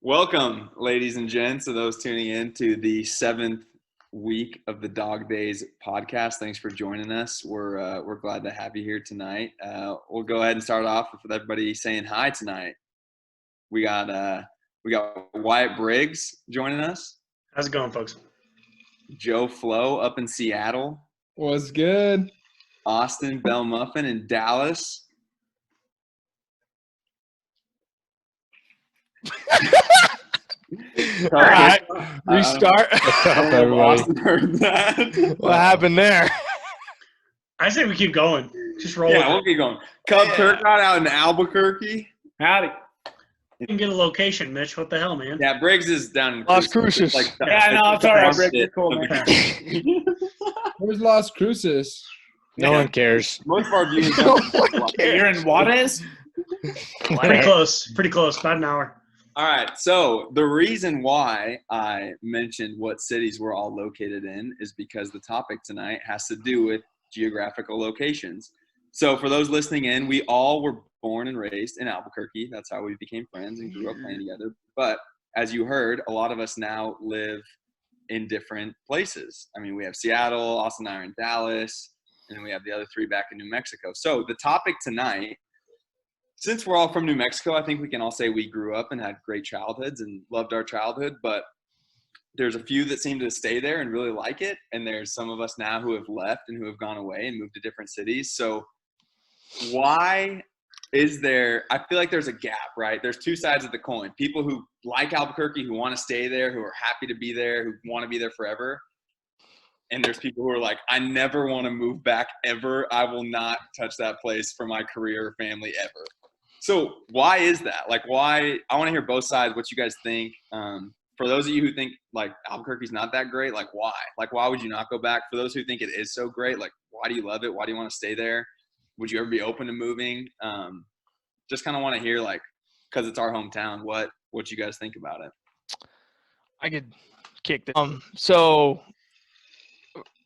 Welcome, ladies and gents, to those tuning in to the 7th week of the Dog Days podcast. Thanks for joining us. We're glad to have you here tonight. We'll go ahead and start off with everybody saying hi tonight. We got Wyatt Briggs joining us. How's it going, folks? Joe Flo up in Seattle. What's good? Austin Bell Muffin in Dallas. All right, restart. Austin heard that. What happened there? I say we keep going. Just roll Yeah, with we'll keep going. Cub Turcotte out in Albuquerque. Howdy. You can get a location, Mitch. What the hell, man? Yeah, Briggs is down in Las Cruces. Yeah, no, it's all right, Briggs. You're cool, man. Where's Las Cruces? No one cares. Most of our viewers You're in Juarez? Pretty close. Pretty close. About an hour. All right, so the reason why I mentioned what cities we're all located in is because the topic tonight has to do with geographical locations. So for those listening in, we all were born and raised in Albuquerque. That's how we became friends and grew up playing together. But as you heard, a lot of us now live in different places. I mean, we have Seattle, Austin and I are in Dallas, and then we have the other three back in New Mexico. So the topic tonight, since we're all from New Mexico, I think we can all say we grew up and had great childhoods and loved our childhood, but there's a few that seem to stay there and really like it. And there's some of us now who have left and who have gone away and moved to different cities. So why is there, I feel like there's a gap, right? There's two sides of the coin. People who like Albuquerque, who want to stay there, who are happy to be there, who want to be there forever. And there's people who are like, I never want to move back ever. I will not touch that place for my career or family ever. So why is that? Like, why? I want to hear both sides, what you guys think. For those of you who think, like, Albuquerque's not that great, like, why? Like, why would you not go back? For those who think it is so great, like, why do you love it? Why do you want to stay there? Would you ever be open to moving? Just kind of want to hear, like, because it's our hometown, what you guys think about it. I could kick this. So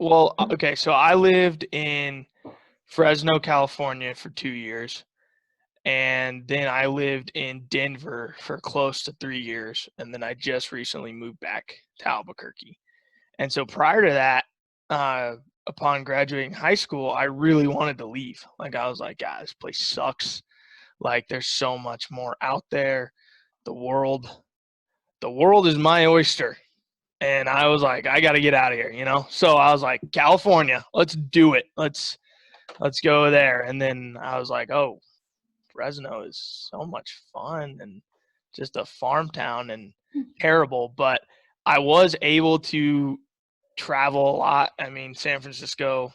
I lived in Fresno, California for 2 years. And then I lived in Denver for close to 3 years. And then I just recently moved back to Albuquerque. And so prior to that, upon graduating high school, I really wanted to leave. Like, I was like, God, this place sucks. Like, there's so much more out there. The world is my oyster. And I was like, I got to get out of here, you know? So I was like, California, let's do it. Let's go there. And then I was like, oh, Fresno is so much fun and just a farm town and terrible. But I was able to travel a lot. I mean, San Francisco,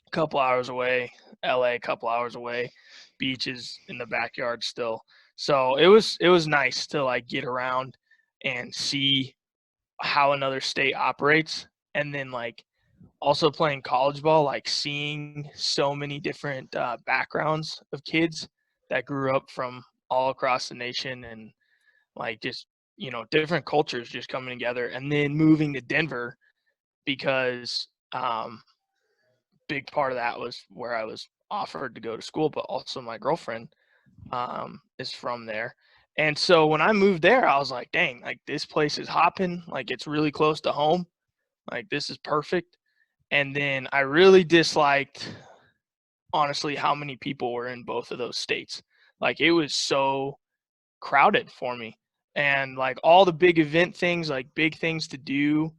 a couple hours away, LA, a couple hours away, beaches in the backyard still. So it was nice to, like, get around and see how another state operates. And then, like, also playing college ball, like, seeing so many different backgrounds of kids that grew up from all across the nation and, like, just, you know, different cultures just coming together. And then moving to Denver because big part of that was where I was offered to go to school, but also my girlfriend is from there. And so when I moved there, I was like, dang, like, this place is hopping. Like, it's really close to home. Like, this is perfect. And then I really disliked, honestly, how many people were in both of those states. Like, it was so crowded for me. And, like, all the big event things, like, big things to do,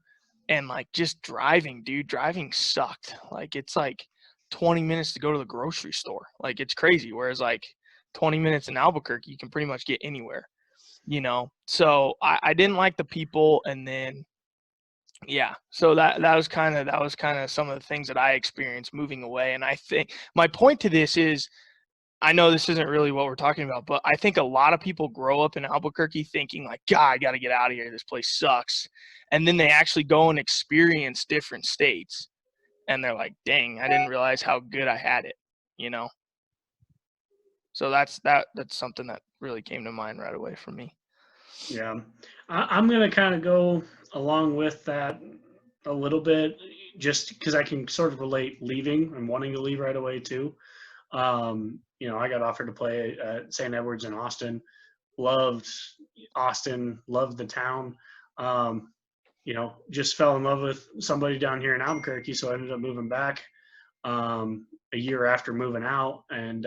and, like, just driving sucked. Like, it's like 20 minutes to go to the grocery store. Like, it's crazy. Whereas, like, 20 minutes in Albuquerque, you can pretty much get anywhere, you know? So I didn't like the people. And then, yeah, so that was kind of some of the things that I experienced moving away. And I think my point to this is, I know this isn't really what we're talking about, but I think a lot of people grow up in Albuquerque thinking, like, God, I got to get out of here. This place sucks. And then they actually go and experience different states. And they're like, dang, I didn't realize how good I had it, you know? So that's something that really came to mind right away for me. Yeah. I'm going to kind of go along with that a little bit, just because I can sort of relate leaving and wanting to leave right away too. You know, I got offered to play at St. Edward's in Austin loved Austin, loved the town. You know, just fell in love with somebody down here in Albuquerque, so I ended up moving back a year after moving out. And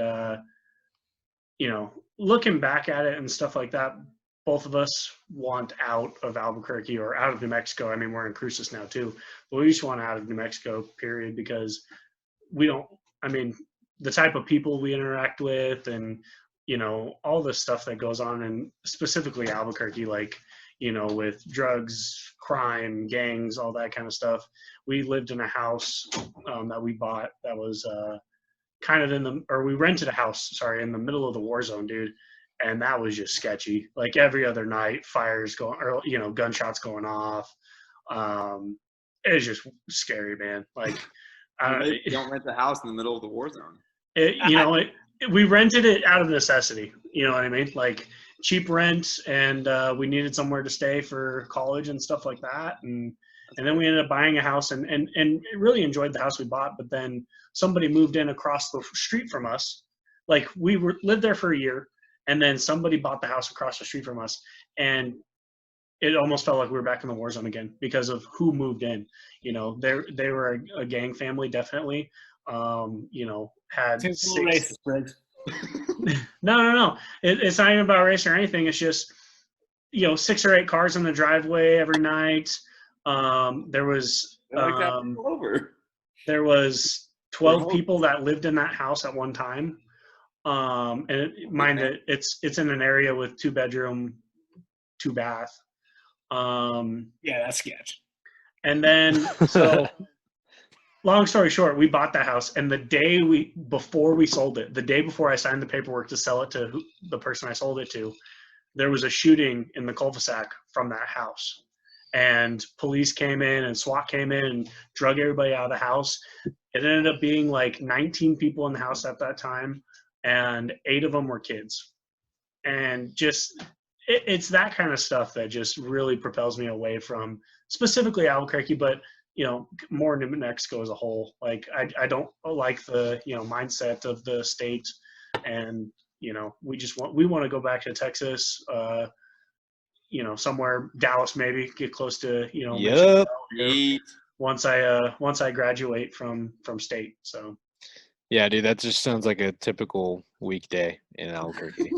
you know, looking back at it and stuff like that, both of us want out of Albuquerque or out of New Mexico. I mean, we're in Cruces now too, but we just want out of New Mexico, period, because we don't, I mean, the type of people we interact with and, you know, all the stuff that goes on, and specifically Albuquerque, like, you know, with drugs, crime, gangs, all that kind of stuff. We lived in a house that we bought that was kind of we rented a house, sorry, in the middle of the war zone, dude. And that was just sketchy. Like every other night, fires going, or, you know, gunshots going off. It was just scary, man. Like, You don't rent the house in the middle of the war zone. We rented it out of necessity. You know what I mean? Like cheap rent, and we needed somewhere to stay for college and stuff like that. And then we ended up buying a house and really enjoyed the house we bought. But then somebody moved in across the street from us. Like lived there for a year, and then somebody bought the house across the street from us, and it almost felt like we were back in the war zone again because of who moved in. You know, they were a gang family, definitely. You know, had Racist, Briggs. No. It's not even about race or anything. It's just, you know, 6 or 8 cars in the driveway every night. There was there was 12 people that lived in that house at one time. Mind that it's in an area with 2-bedroom, 2-bath. Yeah, that's sketch. And then, so long story short, we bought that house, and the day before we sold it, the day before I signed the paperwork to sell it to the person I sold it to, there was a shooting in the cul-de-sac from that house. And police came in and SWAT came in and drug everybody out of the house. It ended up being like 19 people in the house at that time, and 8 of them were kids. And just, it's that kind of stuff that just really propels me away from specifically Albuquerque, but, you know, more New Mexico as a whole. Like, I don't like the, you know, mindset of the state, and, you know, we want to go back to Texas, you know, somewhere, Dallas maybe, get close to, you know, Yep. once I graduate from state. So Yeah, dude, that just sounds like a typical weekday in Albuquerque.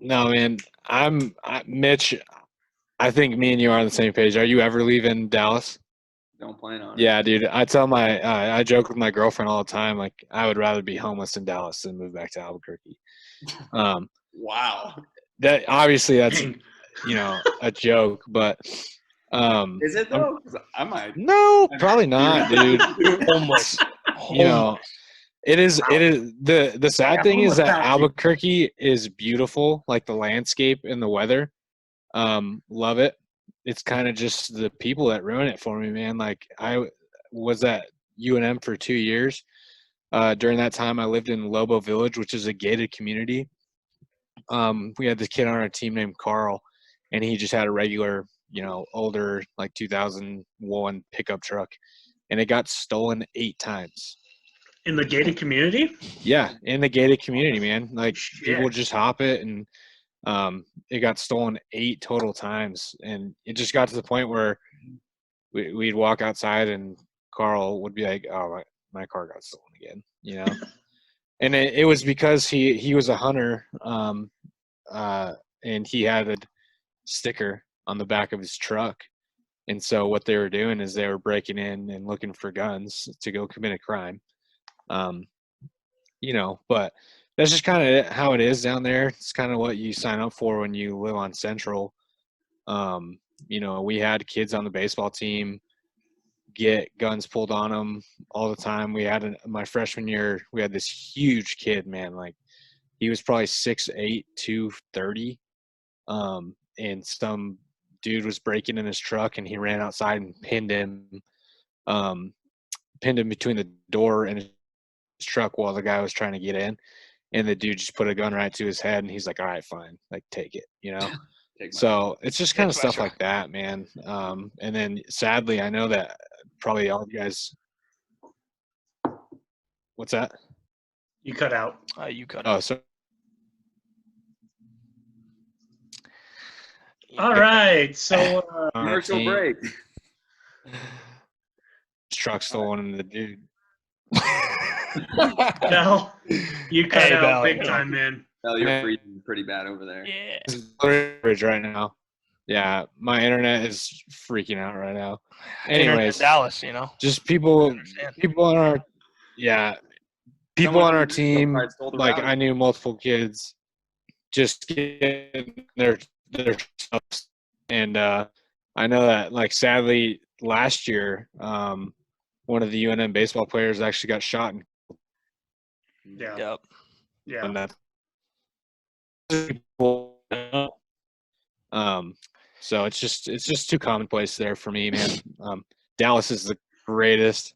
No, man, Mitch. I think me and you are on the same page. Are you ever leaving Dallas? Don't plan on it. Yeah, dude. I joke with my girlfriend all the time. Like, I would rather be homeless in Dallas than move back to Albuquerque. Wow. That obviously that's, you know, a joke, but Is it though? I might. No, probably not, dude. Homeless. You know, it is the sad thing is that Albuquerque is beautiful, like the landscape and the weather. Love it. It's kind of just the people that ruin it for me, man. Like, I was at UNM for 2 years. During that time I lived in Lobo Village, which is a gated community. We had this kid on our team named Carl, and he just had a regular, you know, older, like 2001 pickup truck, and it got stolen 8 times. In the gated community? Yeah, in the gated community, man. Like, people just hop it, and it got stolen 8 total times. And it just got to the point where we'd walk outside and Carl would be like, oh, my car got stolen again, you know? And it was because he was a hunter, and he had a sticker on the back of his truck. And so what they were doing is they were breaking in and looking for guns to go commit a crime. You know, but that's just kind of how it is down there. It's kind of what you sign up for when you live on Central. You know, we had kids on the baseball team get guns pulled on them all the time. We had my freshman year, we had this huge kid, man. Like, he was probably 6'8", 230. And some dude was breaking in his truck, and he ran outside and pinned him between the door and his truck while the guy was trying to get in. And the dude just put a gun right to his head, and he's like, all right, fine, like, take it, you know? So it's just kind of stuff like that, man. And then sadly, I know that probably all of you guys. What's that? You cut out. You cut Oh, out. so All right. So On our Commercial team. break. Truck stolen the dude. Bell, you cut Hey, out Bell, big you know. time, man. Oh, you're freezing pretty bad over there. Yeah. It's coverage right now. Yeah, my internet is freaking out right now. Internet Anyways, Dallas, you know. just people understand. on our people Someone on our from Nashville team. probably stole the Like router. I knew multiple kids just getting their stuff, and I know that like sadly last year, one of the UNM baseball players actually got shot and Yeah. Yep. Yeah. that. So it's just too commonplace there for me, man. Dallas is the greatest.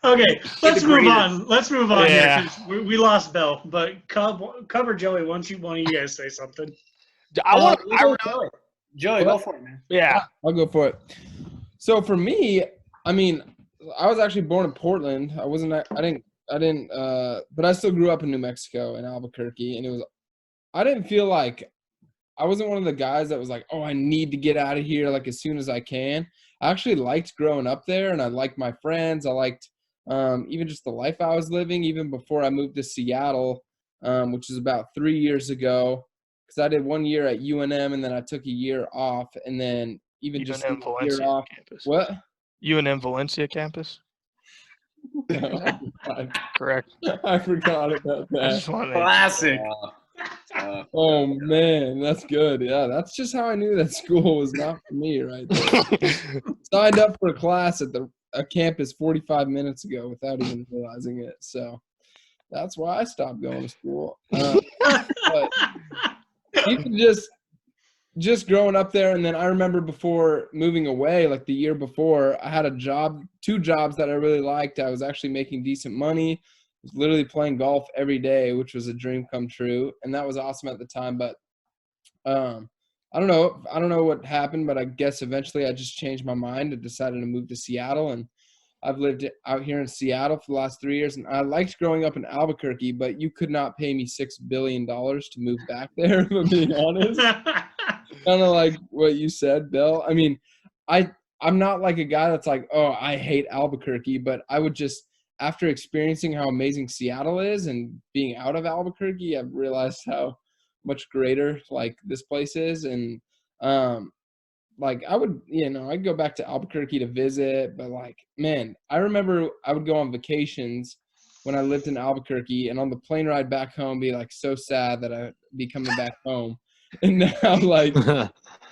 Okay, let's move on. Let's move on Yeah. here 'cause we lost Bell, but cover Joey. Why don't one of you guys say something? I want. You go for it. Joey, go for it, man. Yeah. I'll go for it. So for me, I mean, I was actually born in Portland. I didn't, but I still grew up in New Mexico in Albuquerque, and I didn't feel like I wasn't one of the guys that was like, oh, I need to get out of here like as soon as I can. I actually liked growing up there, and I liked my friends. I liked even just the life I was living, even before I moved to Seattle, which is about 3 years ago. Because I did 1 year at UNM, and then I took a year off, and then even just UNM a year Valencia off. campus. What? UNM Valencia campus. Correct. I forgot about I that. just wanted to Classic. Oh man, that's good. Yeah, that's just how I knew that school was not for me right there. Signed up for a class at a campus 45 minutes ago without even realizing it. So that's why I stopped going to school. But even just growing up there, and then I remember before moving away, like the year before, I had two jobs that I really liked. I was actually making decent money. I was literally playing golf every day, which was a dream come true, and that was awesome at the time. But I don't know what happened, but I guess eventually I just changed my mind and decided to move to Seattle, and I've lived out here in Seattle for the last 3 years, and I liked growing up in Albuquerque, but you could not pay me $6 billion to move back there, if I'm being honest. Kind of like what you said, Bill. I mean, I'm not like a guy that's like, oh, I hate Albuquerque, but I would just, after experiencing how amazing Seattle is and being out of Albuquerque, I've realized how much greater like this place is. And like I'd go back to Albuquerque to visit, but like, man, I remember I would go on vacations when I lived in Albuquerque, and on the plane ride back home be like so sad that I'd be coming back home. And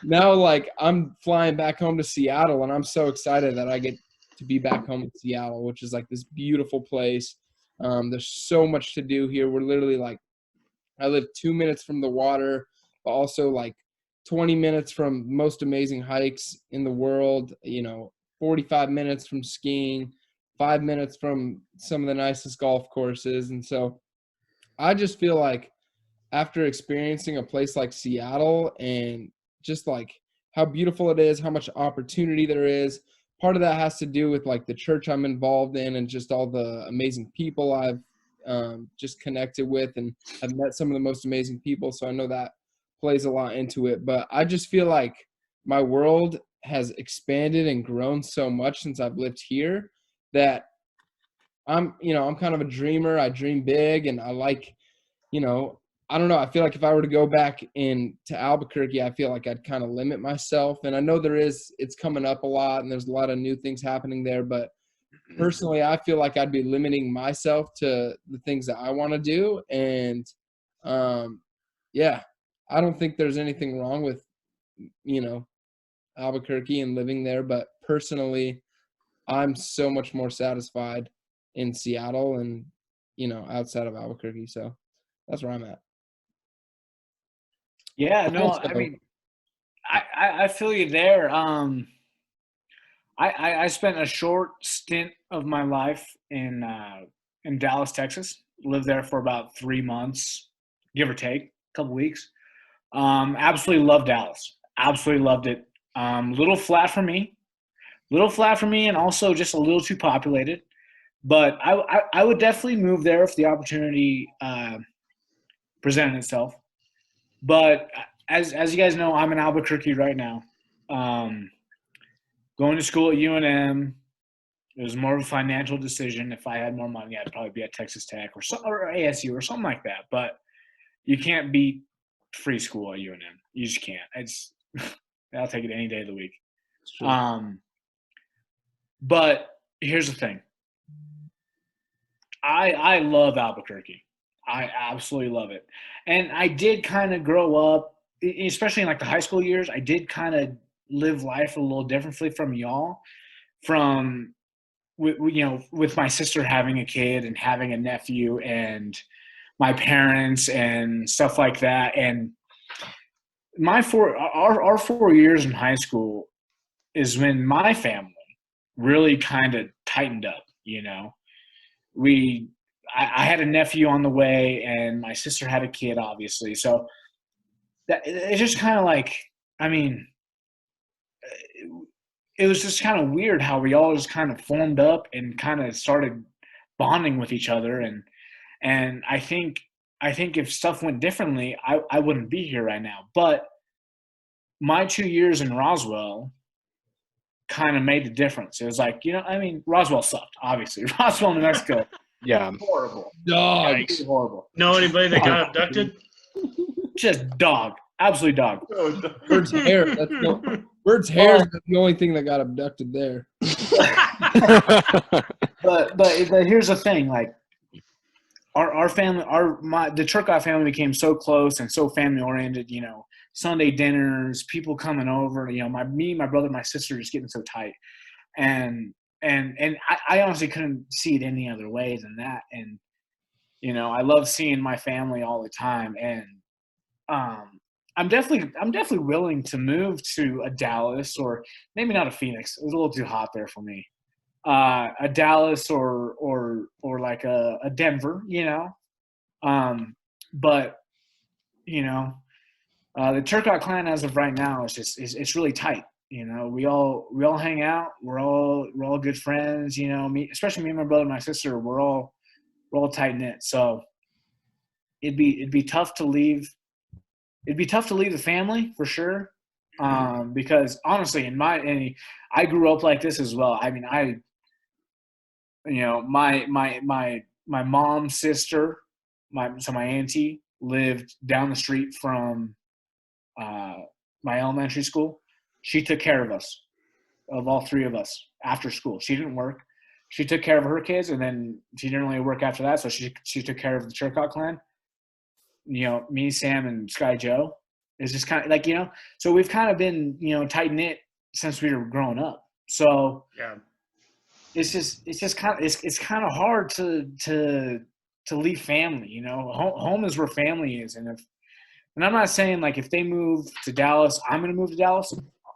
now like I'm flying back home to Seattle, and I'm so excited that I get to be back home in Seattle, which is like this beautiful place. There's so much to do here. We're literally like, I live 2 minutes from the water, but also like 20 minutes from most amazing hikes in the world, 45 minutes from skiing, 5 minutes from some of the nicest golf courses. And so I just feel like after experiencing a place like Seattle and just like how beautiful it is, how much opportunity there is, part of that has to do with like the church I'm involved in and just all the amazing people I've just connected with, and I've met some of the most amazing people. So I know that plays a lot into it, but I just feel like my world has expanded and grown so much since I've lived here that I'm kind of a dreamer. I dream big, and I like, I don't know. I feel like if I were to go back to Albuquerque, I feel like I'd kind of limit myself. And I know it's coming up a lot, and there's a lot of new things happening there. But personally, I feel like I'd be limiting myself to the things that I want to do. And yeah, I don't think there's anything wrong with, Albuquerque and living there. But personally, I'm so much more satisfied in Seattle and, outside of Albuquerque. So that's where I'm at. Yeah, no, Also- I mean, I feel you there. I spent a short stint of my life in Dallas, Texas. Lived there for about 3 months, give or take, a couple weeks. Absolutely loved Dallas. Absolutely loved it. Little flat for me, and also just a little too populated. But I would definitely move there if the opportunity presented itself. But as you guys know, I'm in Albuquerque right now. Going to school at UNM. It was more of a financial decision. If I had more money, I'd probably be at Texas Tech or ASU or something like that. But you can't beat free school at UNM. You just can't. I'll take it any day of the week. But here's the thing. I love Albuquerque. I absolutely love it. And I did kind of grow up, especially in like the high school years, I did kind of live life a little differently from y'all. With my sister having a kid and having a nephew and my parents and stuff like that. And our 4 years in high school is when my family really kind of tightened up, you know. I had a nephew on the way and my sister had a kid, obviously. So that it's just kind of like, I mean, it was just kind of weird how we all just kind of formed up and kind of started bonding with each other. And I think if stuff went differently, I wouldn't be here right now. But my 2 years in Roswell kind of made the difference. It was like, I mean, Roswell sucked, obviously. Roswell, New Mexico. Yeah. Horrible. Dogs. Horrible. Know anybody that got abducted? Just dog. Absolutely dog. Bird's hair. Bird's hair is the only thing that got abducted there. But here's the thing, like our family, the Turcotte family became so close and so family oriented, Sunday dinners, people coming over, my brother, my sister just getting so tight. And I honestly couldn't see it any other way than that. And, I love seeing my family all the time. And I'm definitely willing to move to a Dallas, or maybe not a Phoenix. It was a little too hot there for me. A Dallas or like a Denver, but the Turcotte clan as of right now it's really tight. We all hang out. We're all good friends. Especially me and my brother and my sister. We're all tight knit. So it'd be tough to leave. It'd be tough to leave the family for sure. Because honestly, I grew up like this as well. I mean, my mom's sister, my auntie lived down the street from my elementary school. She took care of us, of all three of us, after school. She didn't work. She took care of her kids, and then she didn't really work after that, so she took care of the Turcotte clan. Me, Sam, and Sky Joe. It's just kind of like, so we've kind of been, tight-knit since we were growing up. So yeah, it's kind of hard to leave family, home is where family is. And I'm not saying like if they move to Dallas, I'm going to move to Dallas.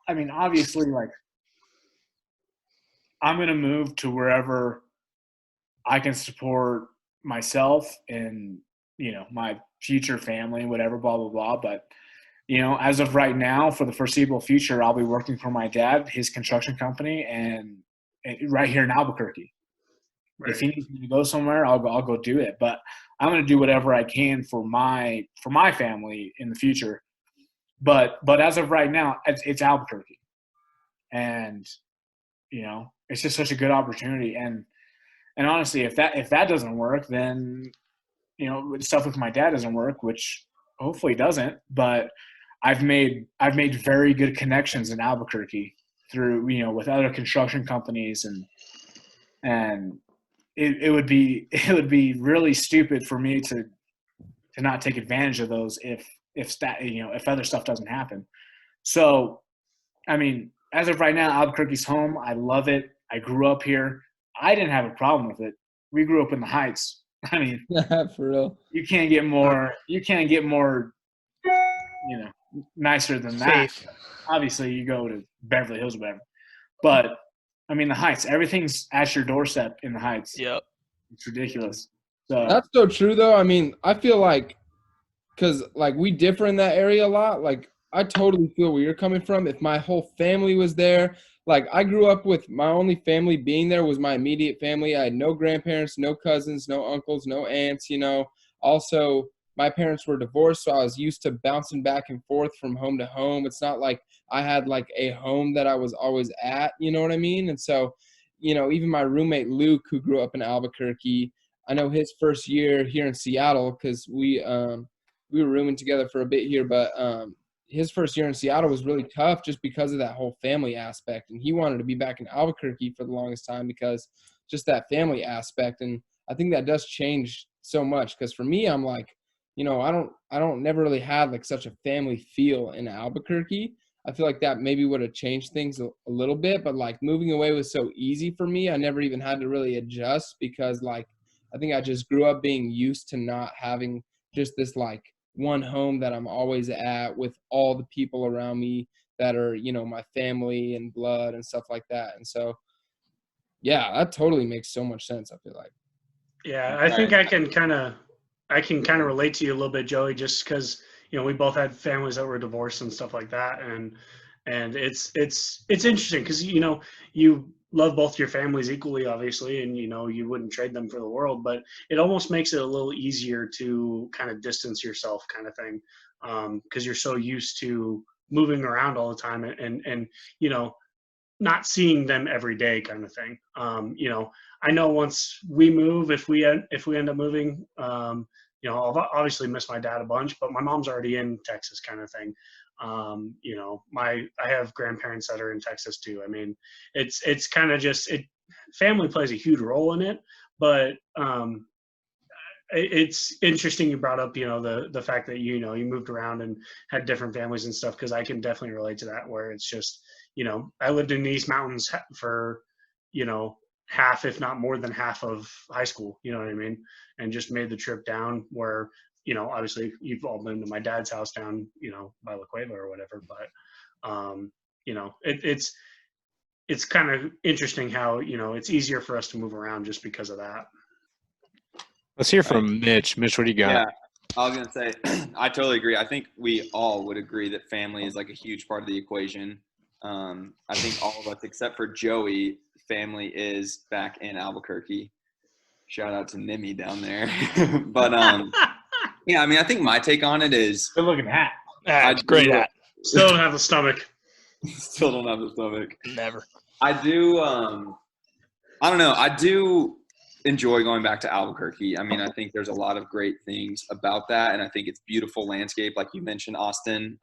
I mean, obviously, like I'm going to move to wherever I can support myself and, my future family, whatever, blah, blah, blah. But, as of right now, for the foreseeable future, I'll be working for my dad, his construction company, and right here in Albuquerque. Right. If he needs me to go somewhere, I'll go do it. But I'm going to do whatever I can for my family in the future. But as of right now, it's Albuquerque, and it's just such a good opportunity. And honestly, if that doesn't work, then stuff with my dad doesn't work, which hopefully doesn't. But I've made very good connections in Albuquerque through with other construction companies, and it would be really stupid for me to not take advantage of those if other stuff doesn't happen. So, I mean, as of right now, Albuquerque's home. I love it. I grew up here. I didn't have a problem with it. We grew up in the Heights. I mean, for real. You can't get more, nicer than that. Safe. Obviously, you go to Beverly Hills or whatever. But, I mean, the Heights, everything's at your doorstep in the Heights. Yep. It's ridiculous. So that's so true, though. I mean, I feel like because, like, we differ in that area a lot. Like, I totally feel where you're coming from. If my whole family was there, like, I grew up with my only family being there was my immediate family. I had no grandparents, no cousins, no uncles, no aunts, Also, my parents were divorced, so I was used to bouncing back and forth from home to home. It's not like I had like a home that I was always at, you know what I mean? And so, you know, even my roommate Luke, who grew up in Albuquerque, I know his first year here in Seattle, because we were rooming together for a bit here, but his first year in Seattle was really tough just because of that whole family aspect. And he wanted to be back in Albuquerque for the longest time because just that family aspect. And I think that does change so much, because for me, I'm like, you know, I don't never really had like such a family feel in Albuquerque. I feel like that maybe would have changed things a little bit, but like moving away was so easy for me. I never even had to really adjust, because like I think I just grew up being used to not having just this like one home that I'm always at with all the people around me that are, you know, my family and blood and stuff like that. And so, yeah, that totally makes so much sense, I feel like. Yeah, I think I can kind of relate to you a little bit, Joey, just because, you know, we both had families that were divorced and stuff like that, and it's interesting because, you know, you love both your families equally, obviously, and, you know, you wouldn't trade them for the world, but it almost makes it a little easier to kind of distance yourself, kind of thing, because you're so used to moving around all the time and you know, not seeing them every day, kind of thing. You know, I know once we move, if we end up moving, you know, I'll obviously miss my dad a bunch, but my mom's already in Texas, kind of thing. You know, I have grandparents that are in Texas too. I mean, it's kind of just family plays a huge role in it, but it's interesting you brought up, you know, the fact that, you know, you moved around and had different families and stuff, because I can definitely relate to that, where it's just, you know, I lived in the East Mountains for, you know, half, if not more than half of high school, you know what I mean? And just made the trip down, where, you know, obviously you've all been to my dad's house down, you know, by La Cueva or whatever, but, you know, it's kind of interesting how, you know, it's easier for us to move around just because of that. Let's hear from Mitch. Mitch, what do you got? Yeah, I was going to say, I totally agree. I think we all would agree that family is like a huge part of the equation. I think all of us, except for Joey, family is back in Albuquerque. Shout out to Nimmy down there. But yeah, I mean, I think my take on it is Good looking hat. That's great hat. Still don't have the stomach. Still don't have the stomach. Never. I do. I don't know. I do enjoy going back to Albuquerque. I mean, I think there's a lot of great things about that, and I think it's beautiful landscape, like you mentioned, Austin.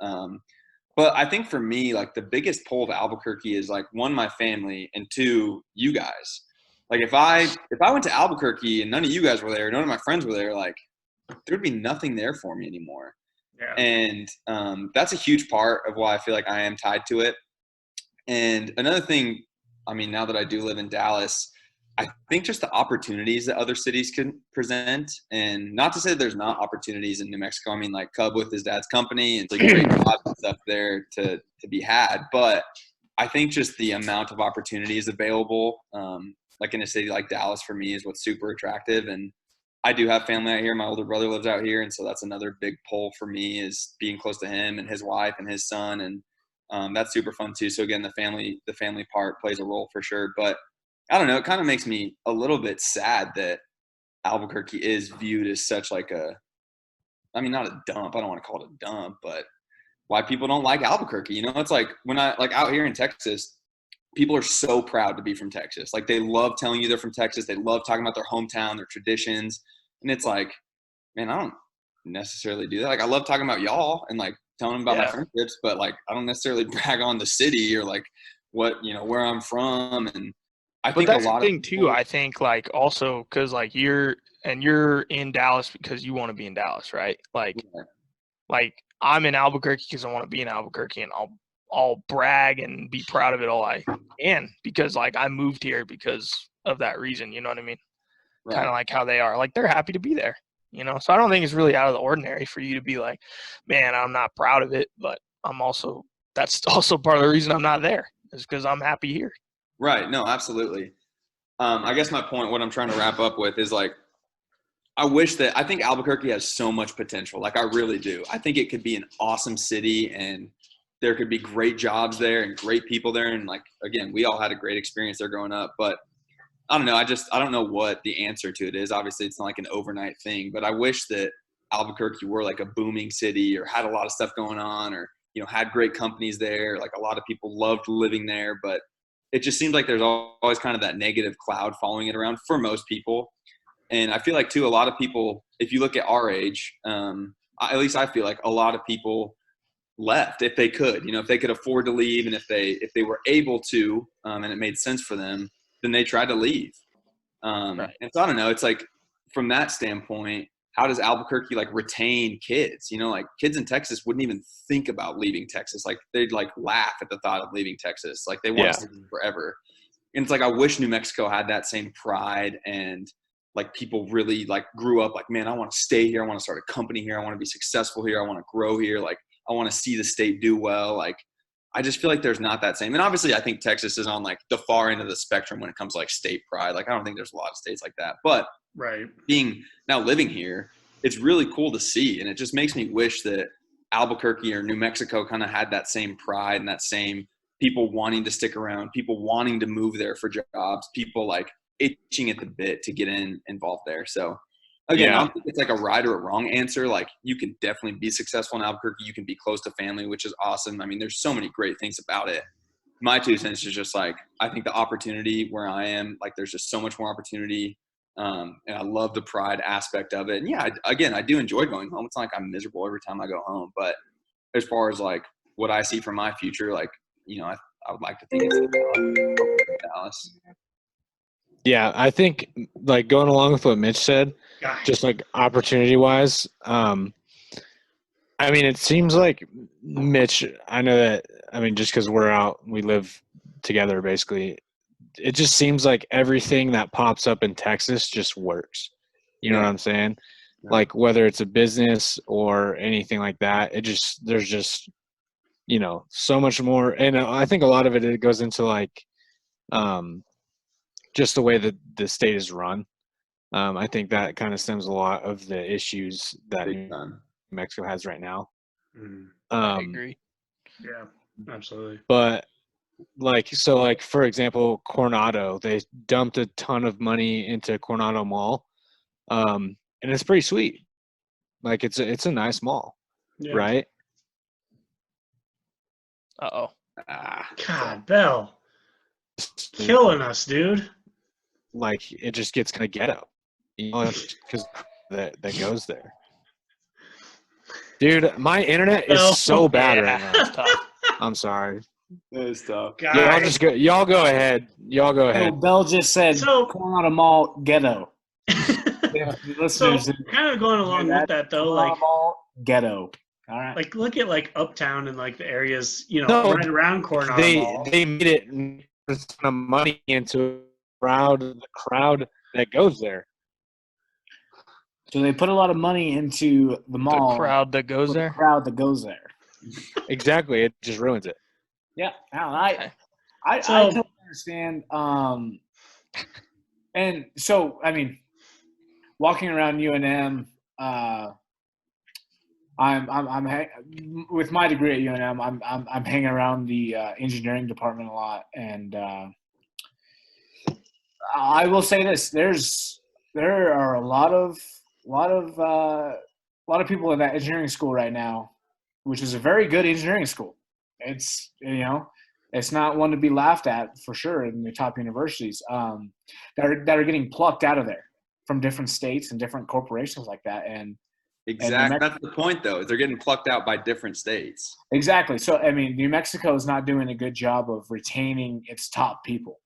But I think for me, like the biggest pull of Albuquerque is like, one, my family, and two, you guys. Like if I went to Albuquerque and none of you guys were there, none of my friends were there, like there'd be nothing there for me anymore. Yeah. And that's a huge part of why I feel like I am tied to it. And another thing, I mean, now that I do live in Dallas, I think just the opportunities that other cities can present, and not to say that there's not opportunities in New Mexico. I mean, like Cub with his dad's company, and it's like great jobs and stuff there to be had. But I think just the amount of opportunities available, like in a city like Dallas, for me is what's super attractive. And I do have family out here. My older brother lives out here, and so that's another big pull for me, is being close to him and his wife and his son, and that's super fun too. So again, the family part plays a role for sure. But I don't know, it kind of makes me a little bit sad that Albuquerque is viewed as such like I mean, not a dump. I don't want to call it a dump, but why people don't like Albuquerque. You know, it's like when I like out here in Texas, people are so proud to be from Texas. Like they love telling you they're from Texas. They love talking about their hometown, their traditions. And it's like, man, I don't necessarily do that. Like I love talking about y'all and like telling them about my friendships, but like I don't necessarily brag on the city or like what, you know, where I'm from. And I think that's a lot the thing of too. I think like also because like you're in Dallas because you want to be in Dallas, right? Like I'm in Albuquerque because I want to be in Albuquerque, and I'll brag and be proud of it all I can, because like I moved here because of that reason. You know what I mean? right. Kind of like how they are. Like they're happy to be there. You know, so I don't think it's really out of the ordinary for you to be like, man, I'm not proud of it, but that's also part of the reason I'm not there, is because I'm happy here. Right. No, absolutely. I guess my point, what I'm trying to wrap up with, is like, I think Albuquerque has so much potential. Like I really do. I think it could be an awesome city, and there could be great jobs there and great people there. And like, again, we all had a great experience there growing up, but I don't know. I don't know what the answer to it is. Obviously it's not like an overnight thing, but I wish that Albuquerque were like a booming city or had a lot of stuff going on, or, you know, had great companies there. Like a lot of people loved living there, but it just seems like there's always kind of that negative cloud following it around for most people. And I feel like too, a lot of people, if you look at our age, at least I feel like a lot of people left if they could, you know, if they could afford to leave, and if they were able to, and it made sense for them, then they tried to leave. Right. And so I don't know, it's like from that standpoint, how does Albuquerque like retain kids? You know, like kids in Texas wouldn't even think about leaving Texas. Like they'd like laugh at the thought of leaving Texas. Like they want to stay forever. And it's like, I wish New Mexico had that same pride, and like people really like grew up like, man, I want to stay here. I want to start a company here. I want to be successful here. I want to grow here. Like I want to see the state do well. Like I just feel like there's not that same. And obviously I think Texas is on like the far end of the spectrum when it comes to like state pride. Like I don't think there's a lot of states like that. But Right. being now living here, it's really cool to see. And it just makes me wish that Albuquerque or New Mexico kind of had that same pride and that same people wanting to stick around, people wanting to move there for jobs, people like itching at the bit to get involved there. So again, I don't think it's like a right or a wrong answer. Like you can definitely be successful in Albuquerque. You can be close to family, which is awesome. I mean, there's so many great things about it. My 2 cents is just like, I think the opportunity where I am, like there's just so much more opportunity. And I love the pride aspect of it. And yeah, I do enjoy going home. It's not like I'm miserable every time I go home, but as far as like what I see for my future, like, you know, I would like to think it's Dallas. Yeah, I think like going along with what Mitch said, Gosh. just like opportunity wise, I mean, it seems like Mitch, I know that, I mean, just because we're out, we live together basically, it just seems like everything that pops up in Texas just works. You know what I'm saying? Yeah. Like whether it's a business or anything like that, there's just, you know, so much more. And I think a lot of it goes into like, just the way that the state is run. I think that kind of stems a lot of the issues that Big New time. Mexico has right now. Mm, I agree. yeah, absolutely. But like, so like, for example, Coronado, they dumped a ton of money into Coronado Mall. And it's pretty sweet. Like it's a nice mall, Yeah. right? Uh-oh. God, Bell, killing us, dude. Like it just gets kind of ghetto, you know, because that goes there. Dude, my internet is so bad right now. It's tough. I'm sorry. That is tough. Guys, Y'all go ahead. Y'all go So ahead. Bell just said So- Coronado Mall ghetto. If the so listeners kind of going along with that though, Coronado like Mall ghetto. All right. like look at like Uptown and like the areas, you know, No, right around Coronado Mall. they made it a ton of money into the crowd that goes there. So they put a lot of money into the mall. The crowd that goes for the there. crowd that goes there. Exactly, it just ruins it. Yeah, Okay. I So- totally understand. And so I mean, walking around UNM, with my degree at UNM, I'm hanging around the engineering department a lot, and I will say this: there are a lot of people in that engineering school right now, which is a very good engineering school. It's, you know, it's not one to be laughed at for sure in the top universities, that are getting plucked out of there from different states and different corporations like that. And Exactly. That's the point, though. Is they're getting plucked out by different states. exactly. So I mean, New Mexico is not doing a good job of retaining its top people,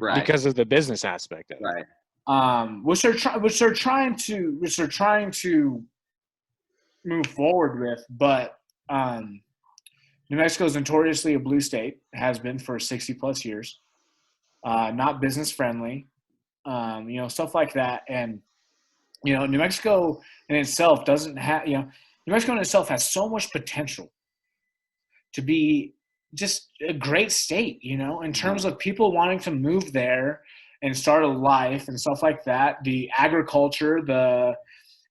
Right. Because of the business aspect of it. Right. which they're trying to move forward with, but New Mexico is notoriously a blue state, has been for 60 plus years, not business friendly, you know, stuff like that. And, you know, New Mexico in itself doesn't have, you know, New Mexico in itself has so much potential to be just a great state, you know, in terms of people wanting to move there and start a life and stuff like that. The agriculture,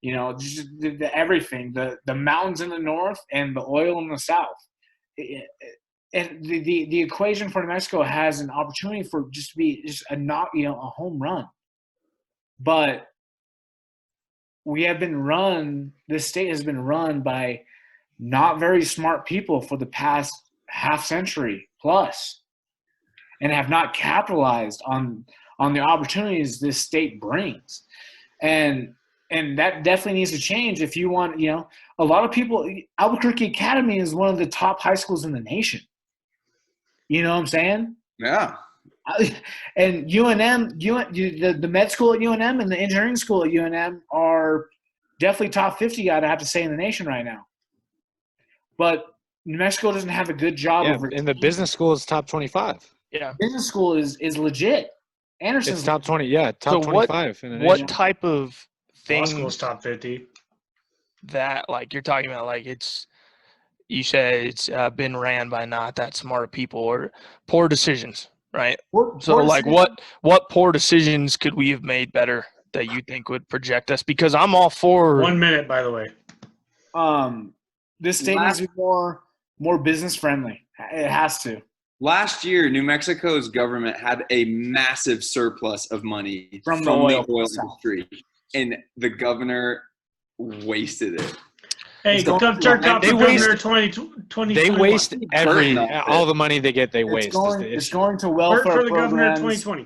you know, just the everything, the mountains in the north and the oil in the south. And the equation for New Mexico has an opportunity for just to be just a home run. But this state has been run by not very smart people for the past half century plus, and have not capitalized on the opportunities this state brings. And that definitely needs to change if you want, a lot of people, Albuquerque Academy is one of the top high schools in the nation. You know what I'm saying? Yeah. And UNM, the med school at UNM and the engineering school at UNM are definitely top 50, I'd have to say, in the nation right now. But New Mexico doesn't have a good job of and the business school is top 25. Yeah. Business school is legit. Anderson's It's top 20. Yeah, top So 25. What type of Law school's things top 50. that like you're talking about? Like you said it's been ran by not that smart people or poor decisions, right? So like what poor decisions could we have made better that you think would project us? Because I'm all for 1 minute, by the way. This state needs to be more business friendly. It has to. Last year, New Mexico's government had a massive surplus of money From from the oil industry, and the governor wasted it. Hey, turn top They for waste- governor 2020. They waste Curtain off it. all the money they get. They waste. It's going to welfare for the governor programs. 2020.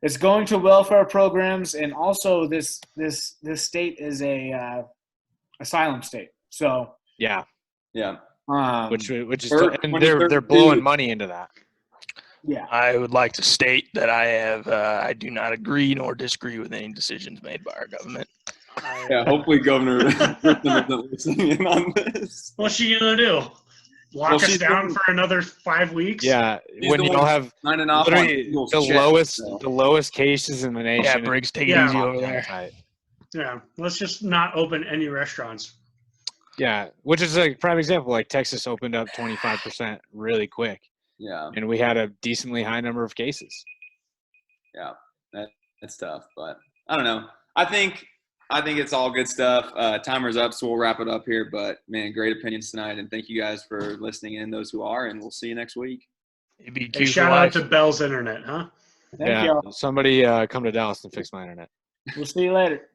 It's going to welfare programs, and also this state is a asylum state. So Yeah, which is and they're blowing money into that. Yeah. I would like to state that I do not agree nor disagree with any decisions made by our government. Yeah, hopefully Governor Griffin isn't listening in on this. What's she gonna do? Lock us she's down doing- for another 5 weeks? He's Yeah, when the you'll one have signing off on literally people's the checks, so. lowest cases in the nation. Yeah, Briggs, take it Yeah. easy over there. Tight. Yeah. Let's just not open any restaurants. Yeah, which is a prime example. Like Texas opened up 25% really quick, Yeah, and we had a decently high number of cases. yeah, that's tough, but I don't know. I think it's all good stuff. Timer's up, so we'll wrap it up here. But man, great opinions tonight, and thank you guys for listening in. Those who are, and we'll see you next week. ABQ Hey, for shout out life. to Bell's Internet, huh? Thank y'all. Somebody come to Dallas and fix my internet. We'll see you later.